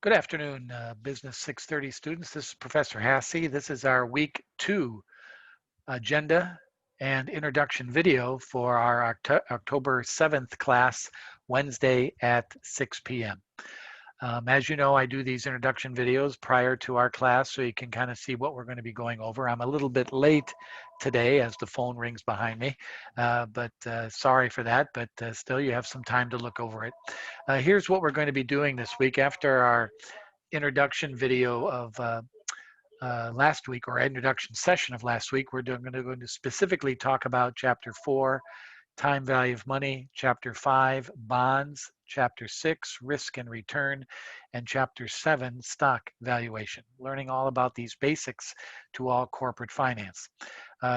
Good afternoon, Business 630 students. This is Professor Hassey. This is our week 2 agenda and introduction video for our October 7th class, Wednesday at 6 p.m. As you know, I do these introduction videos prior to our class so you can kind of see what we're going to be going over. I'm a little bit late today as the phone rings behind me, but sorry for that, but still you have some time to look over it. Here's what we're going to be doing this week after our introduction video of last week, or introduction session of last week. We're going to specifically talk about Chapter 4, Time Value of Money, Chapter 5, Bonds, Chapter 6, Risk and Return, and Chapter 7, Stock Valuation, learning all about these basics to all corporate finance.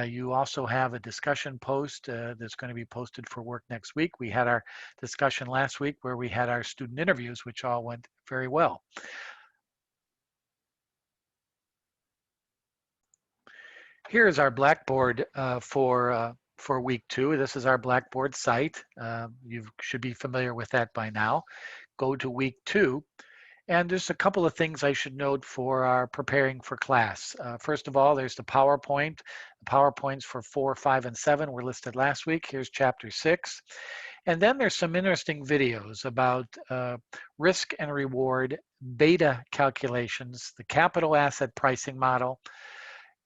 You also have a discussion post that's going to be posted for work next week. We had our discussion last week where we had our student interviews, which all went very well. Here is our Blackboard for week 2. This is our Blackboard site. You should be familiar with that by now. Go to week 2. And there's a couple of things I should note for our preparing for class. First of all, there's the PowerPoint. The PowerPoints for 4, 5, and 7 were listed last week. Here's Chapter 6. And then there's some interesting videos about risk and reward, beta calculations, the capital asset pricing model.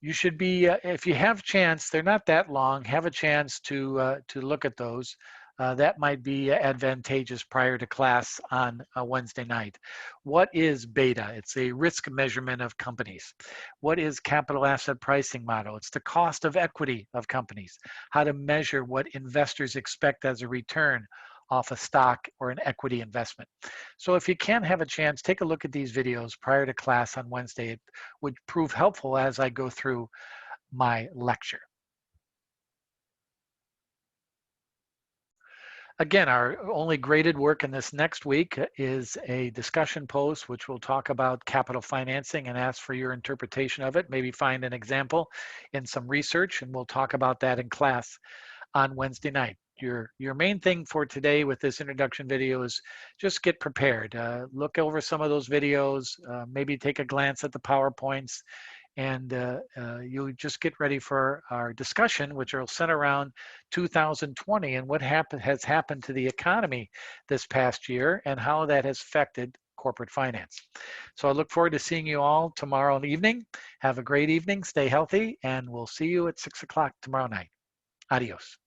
You should be, if you have chance, they're not that long, have a chance to look at those. That might be advantageous prior to class on a Wednesday night. What is beta? It's a risk measurement of companies. What is capital asset pricing model? It's the cost of equity of companies, how to measure what investors expect as a return off a stock or an equity investment. So if you can have a chance, take a look at these videos prior to class on Wednesday. It would prove helpful as I go through my lecture. Again, our only graded work in this next week is a discussion post, which will talk about capital financing and ask for your interpretation of it. Maybe find an example in some research, and we'll talk about that in class on Wednesday night. Your main thing for today with this introduction video is just get prepared. Look over some of those videos, maybe take a glance at the PowerPoints, and you'll just get ready for our discussion, which will center around 2020 and what has happened to the economy this past year and how that has affected corporate finance. So I look forward to seeing you all tomorrow evening. Have a great evening, stay healthy, and we'll see you at 6 o'clock tomorrow night. Adios.